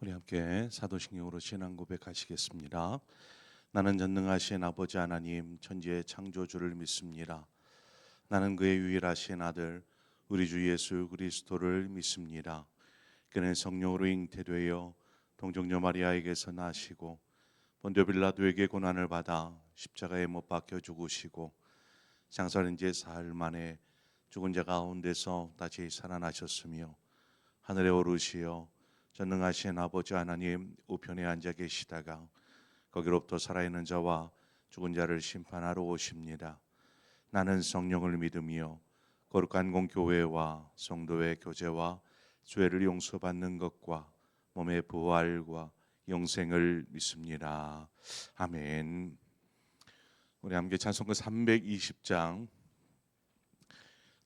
우리 함께 사도신경으로 신앙 고백하시겠습니다. 나는 전능하신 아버지 하나님 천지의 창조주를 믿습니다. 나는 그의 유일하신 아들 우리 주 예수 그리스도를 믿습니다. 그는 성령으로 잉태되어 동정녀 마리아에게서 나시고 본디오 빌라도에게 고난을 받아 십자가에 못 박혀 죽으시고 장사된 지 사흘 만에 죽은 자 가운데서 다시 살아나셨으며 하늘에 오르시어 전능하신 아버지 하나님 우편에 앉아 계시다가 거기로부터 살아있는 자와 죽은 자를 심판하러 오십니다. 나는 성령을 믿으며 거룩한 공교회와 성도의 교제와 죄를 용서받는 것과 몸의 부활과 영생을 믿습니다. 아멘. 우리 함께 찬송가 320장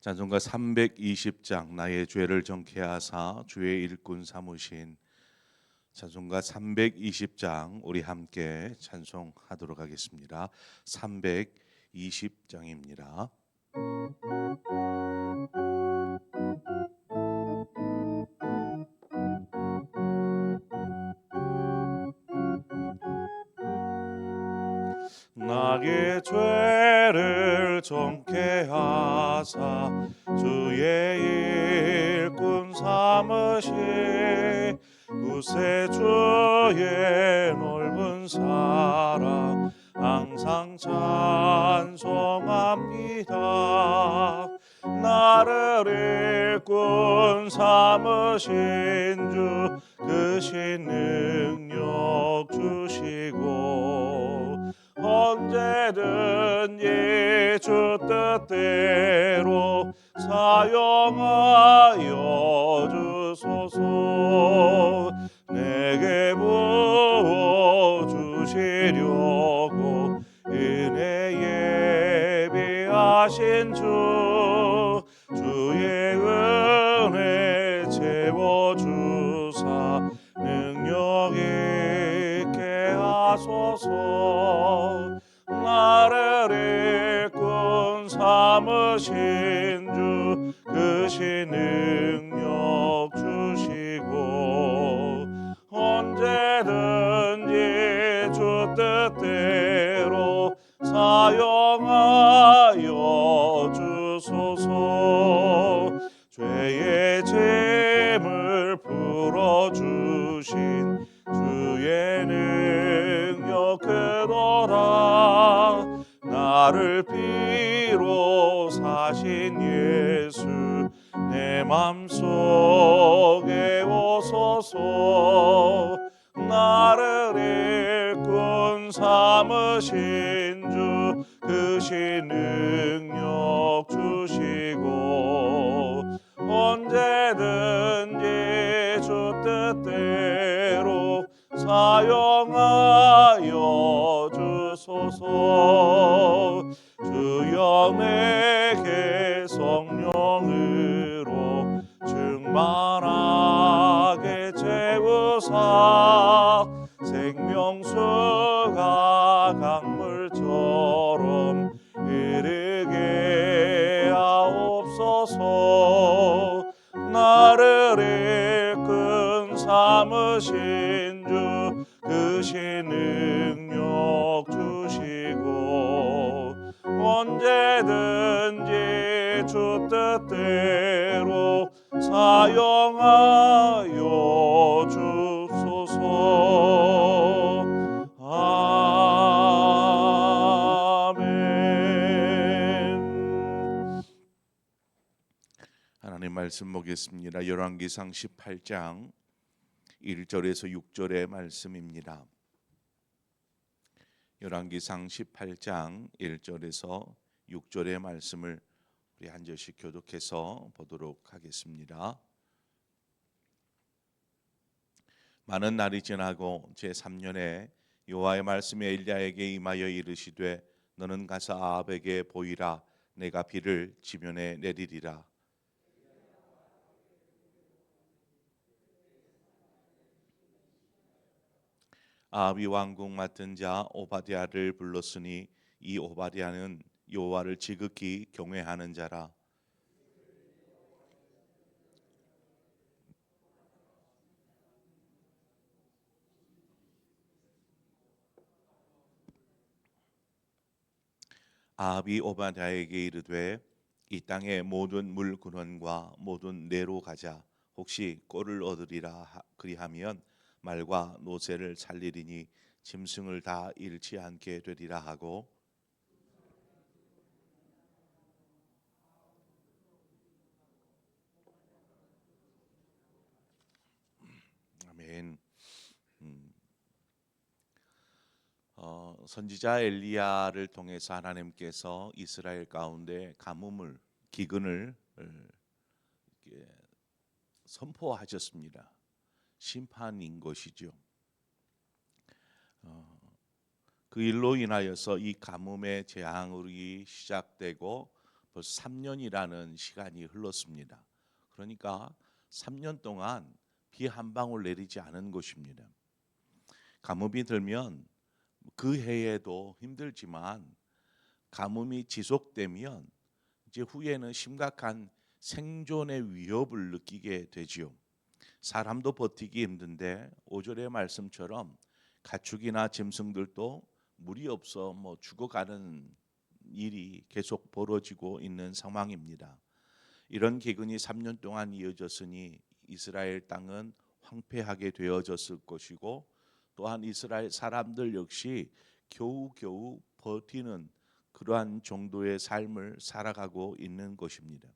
찬송가 320장 나의 죄를 정케 하사 주의 일꾼 삼으신 찬송가 320장 우리 함께 찬송하도록 하겠습니다. 320장입니다. 나의 죄를 정케 하사 주의 일꾼 삼으시 구세주의 넓은 사랑 항상 찬송합니다. 나를 일꾼 삼으신 주 크신 능력 주시고 언제든지 주 뜻대로 사용하여 주소서. 내게 부어 주시려고 은혜 예비하신 주의 은혜 채워주사 능력 있게 하소서. 나를 일꾼 삼으신 주 크신 능력 주시고 언제든지 주 뜻대로 사용하여 주소서. 죄의 짐을 풀어주신 주의 능력 크도다. 나를 피로 사신 예수 내 맘속에 오소서. 나를 일꾼 삼으신 주 크신 능력 주시고 언제든지 주 뜻대로 사용하여 주소서. 주여 내게 성령으로 충만하게 채우사 생명수가 강물처럼 흐르게 하옵소서. 나를 일꾼 삼으신 주 크신 능력 주시고 언제든지 주 뜻대로 사용하여 주소서. 아멘. 하나님 말씀 보겠습니다. 열왕기상 18장 1절에서 6절의 말씀입니다. 열왕기상 18장 1절에서 6절의 말씀을 우리 한 절씩 교독해서 보도록 하겠습니다. 많은 날이 지나고 제3년에 여호와의 말씀이 엘리야에게 임하여 이르시되 너는 가서 아합에게 보이라. 내가 비를 지면에 내리리라. 아합이 왕궁 맡은 자 오바댜를 불렀으니 이 오바댜는 여호와를 지극히 경외하는 자라. 아합이 오바댜에게 이르되 이 땅의 모든 물 근원과 모든 내로 가자. 혹시 꼴을 얻으리라 그리하면 말과 노새를 살리리니 짐승을 다 잃지 않게 되리라 하고. 아멘. 음, 선지자 엘리야를 통해서 하나님께서 이스라엘 가운데 가뭄을 기근을 이렇게 선포하셨습니다. 심판인 것이죠. 그 일로 인하여서 이 가뭄의 재앙이 시작되고 벌써 3년이라는 시간이 흘렀습니다. 그러니까 3년 동안 비 한 방울 내리지 않은 것입니다. 가뭄이 들면 그 해에도 힘들지만 가뭄이 지속되면 이제 후에는 심각한 생존의 위협을 느끼게 되지요. 사람도 버티기 힘든데 5절의 말씀처럼 가축이나 짐승들도 물이 없어 죽어가는 일이 계속 벌어지고 있는 상황입니다. 이런 기근이 3년 동안 이어졌으니 이스라엘 땅은 황폐하게 되어졌을 것이고 또한 이스라엘 사람들 역시 겨우겨우 버티는 그러한 정도의 삶을 살아가고 있는 것입니다.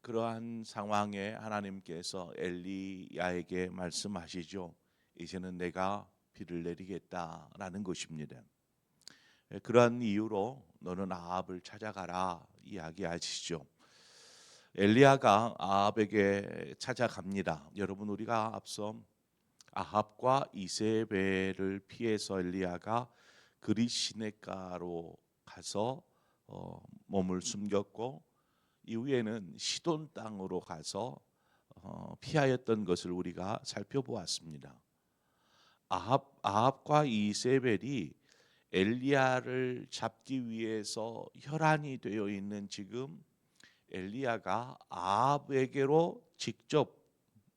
그러한 상황에 하나님께서 엘리야에게 말씀하시죠. 이제는 내가 비를 내리겠다라는 것입니다. 그러한 이유로 너는 아합을 찾아가라 이야기하시죠. 엘리야가 아합에게 찾아갑니다. 여러분, 우리가 앞서 아합과 이세벨을 피해서 엘리야가 그릿 시내가로 가서 몸을 숨겼고 이후에는 시돈 땅으로 가서 피하였던 것을 우리가 살펴보았습니다. 아합과 이세벨이 엘리야를 잡기 위해서 혈안이 되어 있는 지금 엘리야가 아합에게로 직접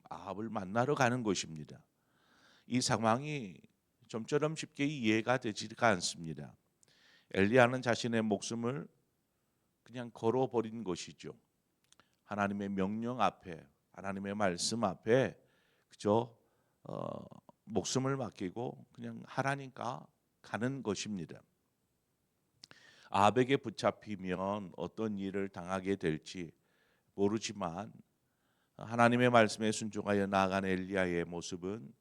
아합을 만나러 가는 것입니다. 이 상황이 좀처럼 쉽게 이해가 되지가 않습니다. 엘리야는 자신의 목숨을 그냥 걸어버린 것이죠. 하나님의 명령 앞에, 하나님의 말씀 앞에 그저 목숨을 맡기고 그냥 하라니까 가는 것입니다. 아합에게 붙잡히면 어떤 일을 당하게 될지 모르지만 하나님의 말씀에 순종하여 나아가는 엘리야의 모습은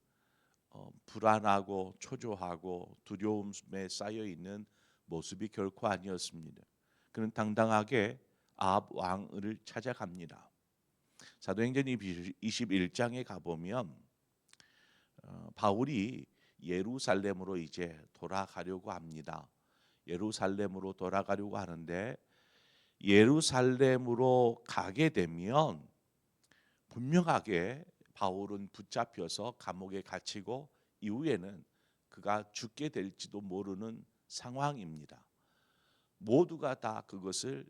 불안하고 초조하고 두려움에 쌓여 있는 모습이 결코 아니었습니다. 그는 당당하게 아합 왕을 찾아갑니다. 사도행전 21장에 가보면 바울이 예루살렘으로 이제 돌아가려고 합니다. 예루살렘으로 돌아가려고 하는데 예루살렘으로 가게 되면 분명하게 바울은 붙잡혀서 감옥에 갇히고 이후에는 그가 죽게 될지도 모르는 상황입니다. 모두가 다 그것을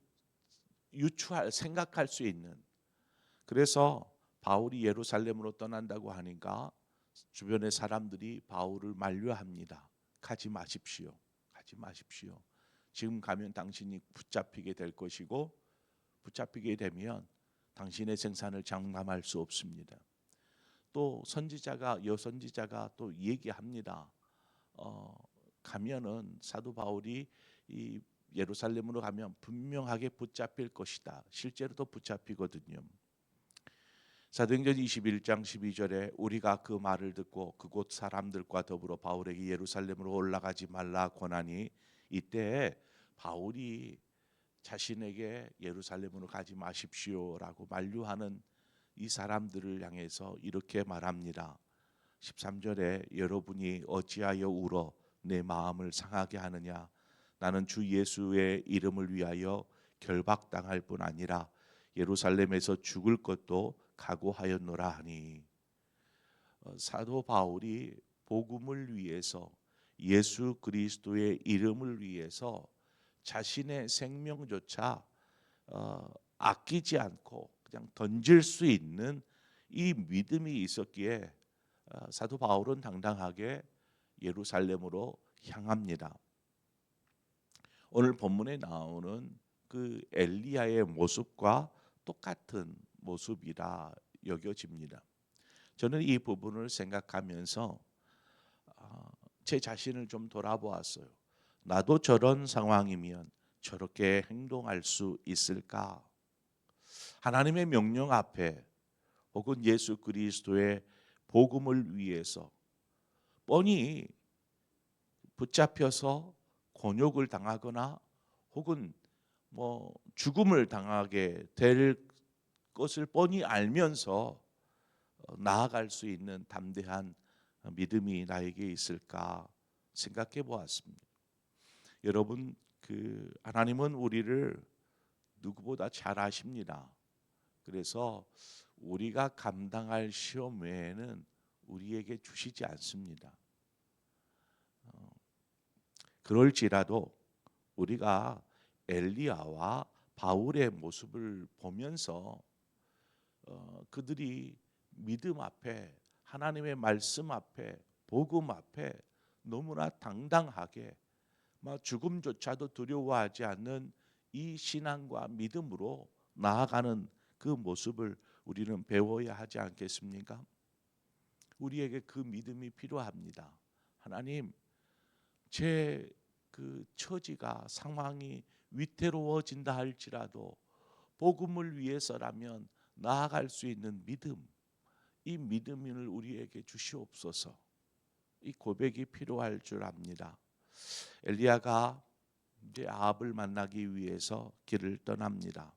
생각할 수 있는. 그래서 바울이 예루살렘으로 떠난다고 하니까 주변의 사람들이 바울을 만류합니다. 가지 마십시오. 가지 마십시오. 지금 가면 당신이 붙잡히게 될 것이고 붙잡히게 되면 당신의 생산을 장담할 수 없습니다. 또 여선지자가 또 얘기합니다. 가면은 사도 바울이 이 예루살렘으로 가면 분명하게 붙잡힐 것이다. 실제로도 붙잡히거든요. 사도행전 21장 12절에 우리가 그 말을 듣고 그곳 사람들과 더불어 바울에게 예루살렘으로 올라가지 말라 권하니 이때 바울이 자신에게 예루살렘으로 가지 마십시오라고 만류하는 이 사람들을 향해서 이렇게 말합니다. 13절에 여러분이 어찌하여 울어 내 마음을 상하게 하느냐. 나는 주 예수의 이름을 위하여 결박당할 뿐 아니라 예루살렘에서 죽을 것도 각오하였노라 하니. 사도 바울이 복음을 위해서 예수 그리스도의 이름을 위해서 자신의 생명조차 아끼지 않고 그냥 던질 수 있는 이 믿음이 있었기에 사도 바울은 당당하게 예루살렘으로 향합니다. 오늘 본문에 나오는 그 엘리야의 모습과 똑같은 모습이라 여겨집니다. 저는 이 부분을 생각하면서 제 자신을 좀 돌아보았어요. 나도 저런 상황이면 저렇게 행동할 수 있을까? 하나님의 명령 앞에 혹은 예수 그리스도의 복음을 위해서 뻔히 붙잡혀서 곤욕을 당하거나 혹은 죽음을 당하게 될 것을 뻔히 알면서 나아갈 수 있는 담대한 믿음이 나에게 있을까 생각해 보았습니다. 여러분, 하나님은 우리를 누구보다 잘 아십니다. 그래서 우리가 감당할 시험 외에는 우리에게 주시지 않습니다. 그럴지라도 우리가 엘리야와 바울의 모습을 보면서 그들이 믿음 앞에, 하나님의 말씀 앞에, 복음 앞에 너무나 당당하게 죽음조차도 두려워하지 않는 이 신앙과 믿음으로 나아가는 그 모습을 우리는 배워야 하지 않겠습니까? 우리에게 그 믿음이 필요합니다. 하나님, 제 처지가 상황이 위태로워진다 할지라도 복음을 위해서라면 나아갈 수 있는 믿음, 이 믿음을 우리에게 주시옵소서. 이 고백이 필요할 줄 압니다. 엘리야가 이제 아합을 만나기 위해서 길을 떠납니다.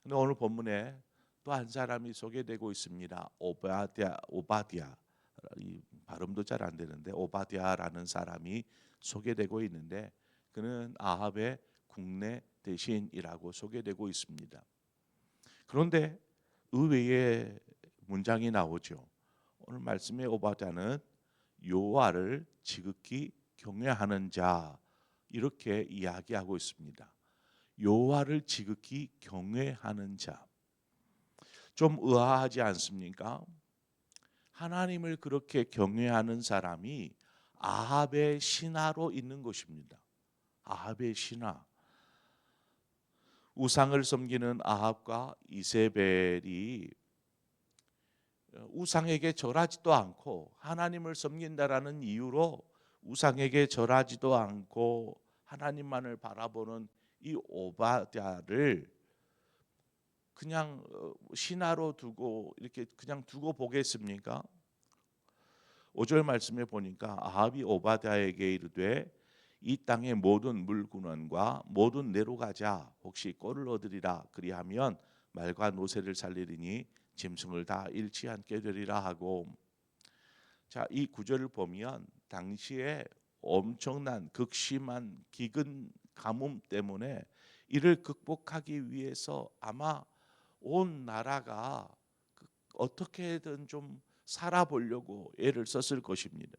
근데 오늘 본문에 또 한 사람이 소개되고 있습니다. 오바디아. 이 발음도 잘 안 되는데 오바디아라는 사람이 소개되고 있는데 그는 아합의 국내 대신이라고 소개되고 있습니다. 그런데 의외의 문장이 나오죠. 오늘 말씀의 오바디아는 여호와를 지극히 경외하는 자, 이렇게 이야기하고 있습니다. 여호와를 지극히 경외하는 자. 좀 의아하지 않습니까? 하나님을 그렇게 경외하는 사람이 아합의 신하로 있는 것입니다. 아합의 신하. 우상을 섬기는 아합과 이세벨이 우상에게 절하지도 않고 하나님을 섬긴다라는 이유로 우상에게 절하지도 않고 하나님만을 바라보는 이 오바댜를 그냥 신하로 두고 이렇게 그냥 두고 보겠습니까? 5절 말씀에 보니까 아합이 오바댜에게 이르되 이 땅의 모든 물군원과 모든 내로 가자 혹시 꼴을 얻으리라 그리하면 말과 노새를 살리리니 짐승을 다 잃지 않게 되리라 하고. 자, 이 구절을 보면 당시에 엄청난 극심한 기근 가뭄 때문에 이를 극복하기 위해서 아마 온 나라가 어떻게든 좀 살아보려고 애를 썼을 것입니다.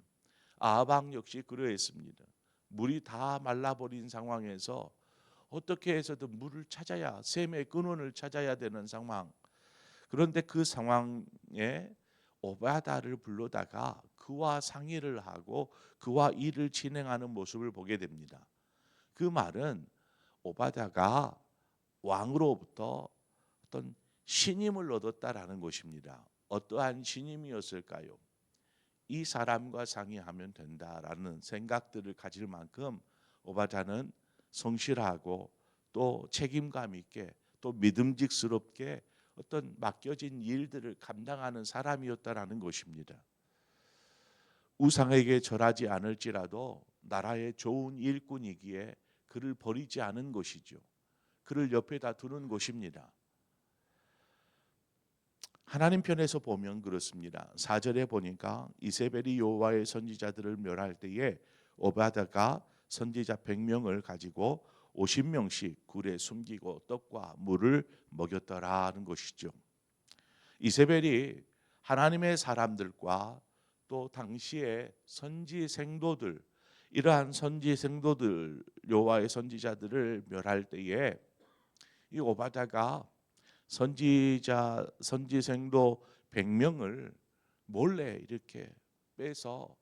아합 왕 역시 그러했습니다. 물이 다 말라버린 상황에서 어떻게 해서든 물을 찾아야, 샘의 근원을 찾아야 되는 상황. 그런데 그 상황에 오바다를 불러다가 그와 상의를 하고 그와 일을 진행하는 모습을 보게 됩니다. 그 말은 오바다가 왕으로부터 어떤 신임을 얻었다라는 것입니다. 어떠한 신임이었을까요? 이 사람과 상의하면 된다라는 생각들을 가질 만큼 오바다는 성실하고 또 책임감 있게 또 믿음직스럽게 어떤 맡겨진 일들을 감당하는 사람이었다라는 것입니다. 우상에게 절하지 않을지라도 나라의 좋은 일꾼이기에 그를 버리지 않은 것이죠. 그를 옆에다 두는 것입니다. 하나님 편에서 보면 그렇습니다. 4절에 보니까 이세벨이 여호와의 선지자들을 멸할 때에 오바다가 선지자 100명을 가지고 50명씩 굴에 숨기고 떡과 물을 먹였더라는 것이죠. 이세벨이 하나님의 사람들과 또 당시의 선지 생도들, 이러한 선지 생도들, 여호와의 선지자들을 멸할 때에 이 오바다가 선지 생도 100명을 몰래 이렇게 빼서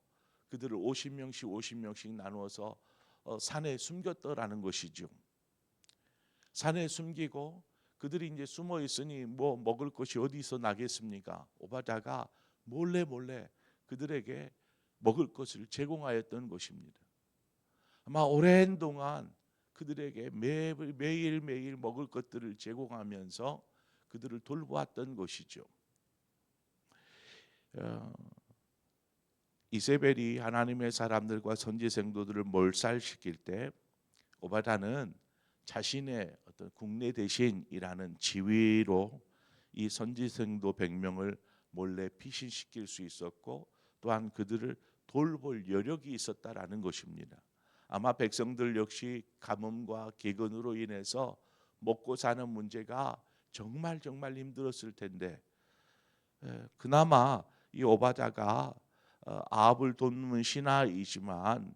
그들을 50명씩 나누어서 산에 숨겼더라는 것이죠. 산에 숨기고 그들이 이제 숨어 있으니 뭐 먹을 것이 어디서 나겠습니까? 오바다가 몰래 그들에게 먹을 것을 제공하였던 것입니다. 아마 오랜 동안 그들에게 매일 먹을 것들을 제공하면서 그들을 돌보았던 것이죠. 이세벨이 하나님의 사람들과 선지 생도들을 몰살시킬 때 오바다는 자신의 어떤 국내 대신이라는 지위로 이 선지 생도 100명을 몰래 피신시킬 수 있었고 또한 그들을 돌볼 여력이 있었다라는 것입니다. 아마 백성들 역시 가뭄과 기근으로 인해서 먹고 사는 문제가 정말 힘들었을 텐데 그나마 이 오바다가 아합을 돕는 신하이지만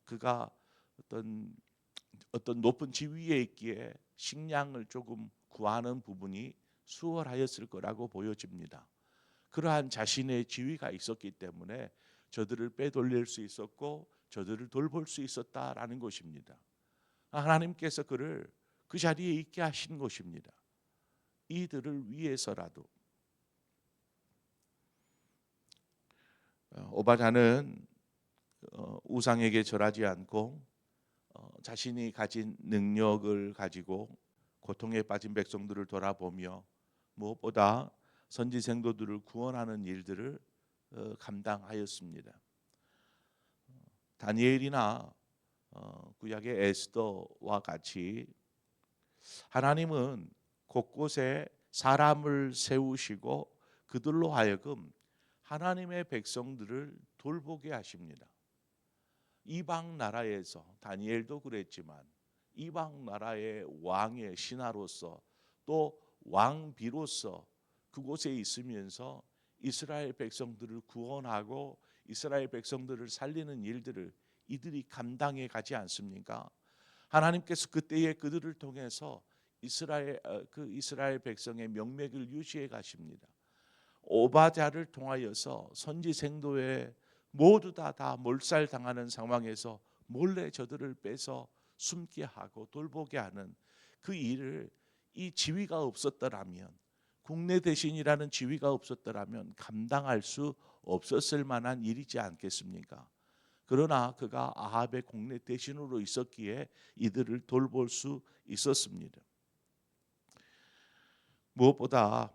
그가 어떤 높은 지위에 있기에 식량을 조금 구하는 부분이 수월하였을 거라고 보여집니다. 그러한 자신의 지위가 있었기 때문에 저들을 빼돌릴 수 있었고 저들을 돌볼 수 있었다라는 것입니다. 하나님께서 그를 그 자리에 있게 하신 것입니다. 이들을 위해서라도. 오바다는 우상에게 절하지 않고 자신이 가진 능력을 가지고 고통에 빠진 백성들을 돌아보며 무엇보다 선지 생도들을 구원하는 일들을 감당하였습니다. 다니엘이나 구약의 에스더와 같이 하나님은 곳곳에 사람을 세우시고 그들로 하여금 하나님의 백성들을 돌보게 하십니다. 이방 나라에서 다니엘도 그랬지만 이방 나라의 왕의 신하로서 또 왕비로서 그곳에 있으면서 이스라엘 백성들을 구원하고 이스라엘 백성들을 살리는 일들을 이들이 감당해 가지 않습니까? 하나님께서 그때에 그들을 통해서 이스라엘 백성의 명맥을 유지해 가십니다. 오바댜를 통하여서 선지 생도에 모두 다 몰살당하는 상황에서 몰래 저들을 빼서 숨게 하고 돌보게 하는 그 일을 이 지위가 없었더라면 국내 대신이라는 지위가 없었더라면 감당할 수 없었을 만한 일이지 않겠습니까? 그러나 그가 아합의 국내 대신으로 있었기에 이들을 돌볼 수 있었습니다. 무엇보다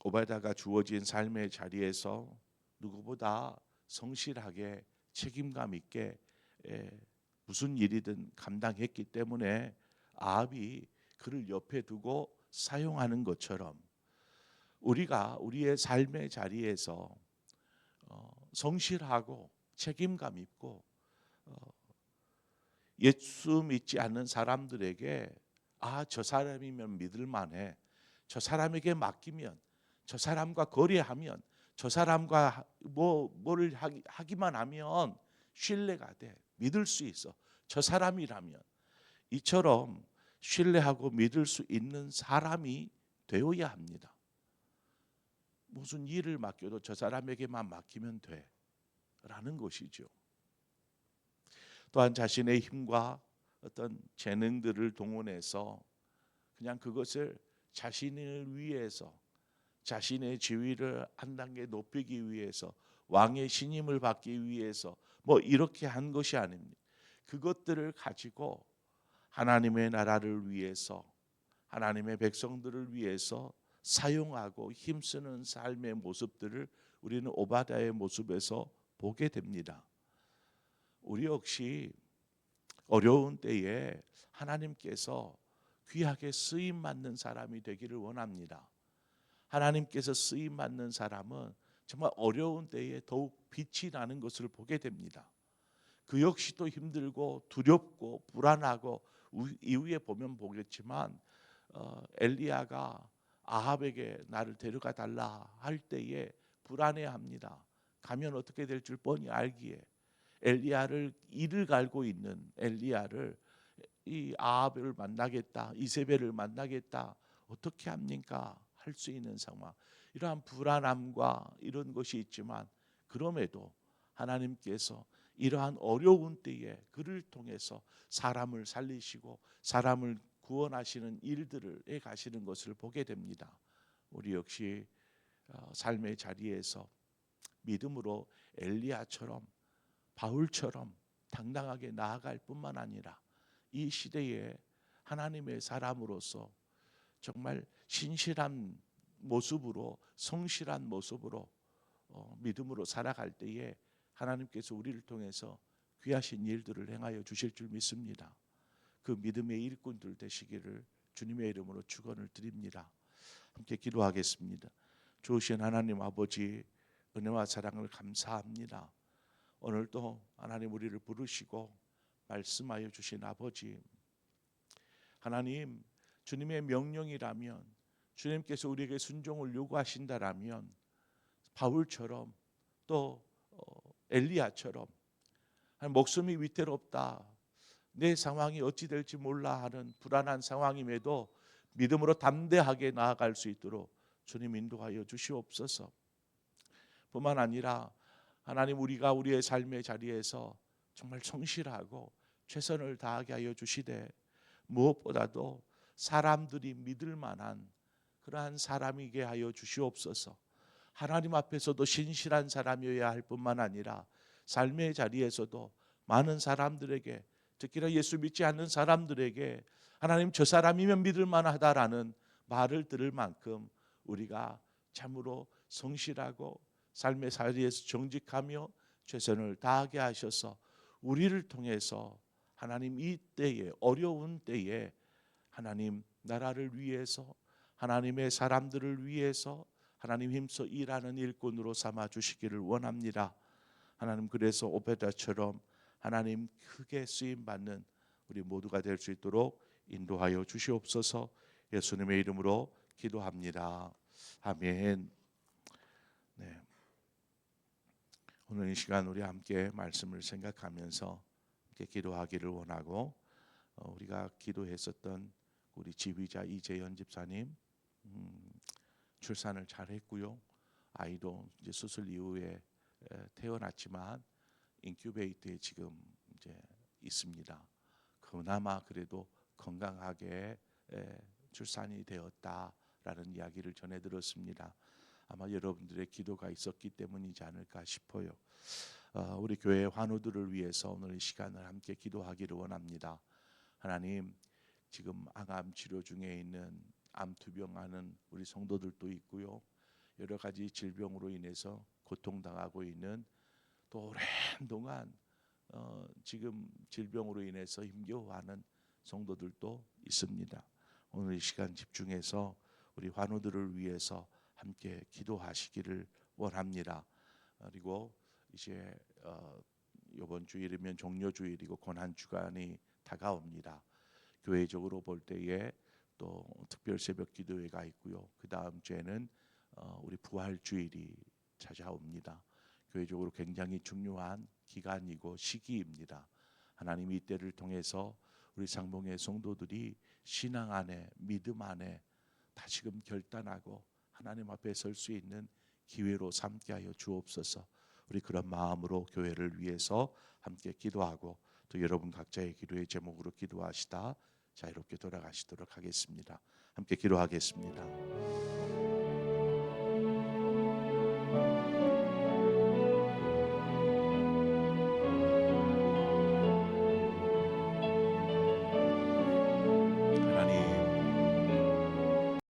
오바다가 주어진 삶의 자리에서 누구보다 성실하게 책임감 있게 무슨 일이든 감당했기 때문에 아합이 그를 옆에 두고 사용하는 것처럼 우리가 우리의 삶의 자리에서 성실하고 책임감 있고 예수 믿지 않는 사람들에게 저 사람이면 믿을 만해, 저 사람에게 맡기면, 저 사람과 거래하면, 저 사람과 뭐를 하기만 하면 신뢰가 돼, 믿을 수 있어, 저 사람이라면. 이처럼 신뢰하고 믿을 수 있는 사람이 되어야 합니다. 무슨 일을 맡겨도 저 사람에게만 맡기면 돼 라는 것이죠. 또한 자신의 힘과 어떤 재능들을 동원해서 그냥 그것을 자신을 위해서, 자신의 지위를 한 단계 높이기 위해서, 왕의 신임을 받기 위해서 이렇게 한 것이 아닙니다. 그것들을 가지고 하나님의 나라를 위해서, 하나님의 백성들을 위해서 사용하고 힘쓰는 삶의 모습들을 우리는 오바댜의 모습에서 보게 됩니다. 우리 역시 어려운 때에 하나님께서 귀하게 쓰임 받는 사람이 되기를 원합니다. 하나님께서 쓰임 받는 사람은 정말 어려운 때에 더욱 빛이 나는 것을 보게 됩니다. 그 역시도 힘들고 두렵고 불안하고 이후에 보면 보겠지만 엘리야가 아합에게 나를 데려가 달라 할 때에 불안해합니다. 가면 어떻게 될 줄 뻔히 알기에 엘리야를 이를 갈고 있는 엘리야를 이 아합을 만나겠다, 이세벨을 만나겠다, 어떻게 합니까? 할 수 있는 상황, 이러한 불안함과 이런 것이 있지만 그럼에도 하나님께서 이러한 어려운 때에 그를 통해서 사람을 살리시고 사람을 구원하시는 일들을 해 가시는 것을 보게 됩니다. 우리 역시 삶의 자리에서 믿음으로 엘리야처럼 바울처럼 당당하게 나아갈 뿐만 아니라 이 시대에 하나님의 사람으로서 정말 신실한 모습으로 성실한 모습으로 믿음으로 살아갈 때에 하나님께서 우리를 통해서 귀하신 일들을 행하여 주실 줄 믿습니다. 그 믿음의 일꾼들 되시기를 주님의 이름으로 축원을 드립니다. 함께 기도하겠습니다. 좋으신 하나님 아버지, 은혜와 사랑을 감사합니다. 오늘도 하나님 우리를 부르시고 말씀하여 주신 아버지, 하나님 주님의 명령이라면, 주님께서 우리에게 순종을 요구하신다라면 바울처럼 또 엘리야처럼 목숨이 위태롭다, 내 상황이 어찌 될지 몰라 하는 불안한 상황임에도 믿음으로 담대하게 나아갈 수 있도록 주님 인도하여 주시옵소서. 뿐만 아니라 하나님 우리가 우리의 삶의 자리에서 정말 성실하고 최선을 다하게 하여 주시되 무엇보다도 사람들이 믿을 만한 그러한 사람이게 하여 주시옵소서. 하나님 앞에서도 신실한 사람이어야 할 뿐만 아니라 삶의 자리에서도 많은 사람들에게, 특히나 예수 믿지 않는 사람들에게 하나님 저 사람이면 믿을 만하다라는 말을 들을 만큼 우리가 참으로 성실하고 삶의 자리에서 정직하며 최선을 다하게 하셔서 우리를 통해서 하나님 이 때에, 어려운 때에 하나님 나라를 위해서, 하나님의 사람들을 위해서 하나님 힘써 일하는 일꾼으로 삼아 주시기를 원합니다. 하나님, 그래서 오베다처럼 하나님 크게 쓰임 받는 우리 모두가 될 수 있도록 인도하여 주시옵소서. 예수님의 이름으로 기도합니다. 아멘. 네. 오늘 이 시간 우리 함께 말씀을 생각하면서 함께 기도하기를 원하고, 우리가 기도했었던 우리 지휘자 이재현 집사님 출산을 잘했고요. 아이도 이제 수술 이후에 태어났지만 인큐베이터에 지금 이제 있습니다. 그나마 그래도 건강하게 출산이 되었다라는 이야기를 전해 들었습니다. 아마 여러분들의 기도가 있었기 때문이지 않을까 싶어요. 우리 교회 환우들을 위해서 오늘 이 시간을 함께 기도하기를 원합니다. 하나님, 지금 항암 치료 중에 있는 암투병하는 우리 성도들도 있고요. 여러 가지 질병으로 인해서 고통당하고 있는, 또 오랜 동안 지금 질병으로 인해서 힘겨워하는 성도들도 있습니다. 오늘 이 시간 집중해서 우리 환우들을 위해서 함께 기도하시기를 원합니다. 그리고 이제 이번 주일이면 종료주일이고 고난주간이 다가옵니다. 교회적으로 볼 때에 또 특별 새벽 기도회가 있고요. 그 다음 주에는 우리 부활주일이 찾아옵니다. 교회적으로 굉장히 중요한 기간이고 시기입니다. 하나님 이 때를 통해서 우리 상봉의 성도들이 신앙 안에, 믿음 안에 다시금 결단하고 하나님 앞에 설 수 있는 기회로 삼게 하여 주옵소서. 우리 그런 마음으로 교회를 위해서 함께 기도하고 또 여러분 각자의 기도의 제목으로 기도하시다 자유롭게 돌아가시도록 하겠습니다. 함께 기도하겠습니다.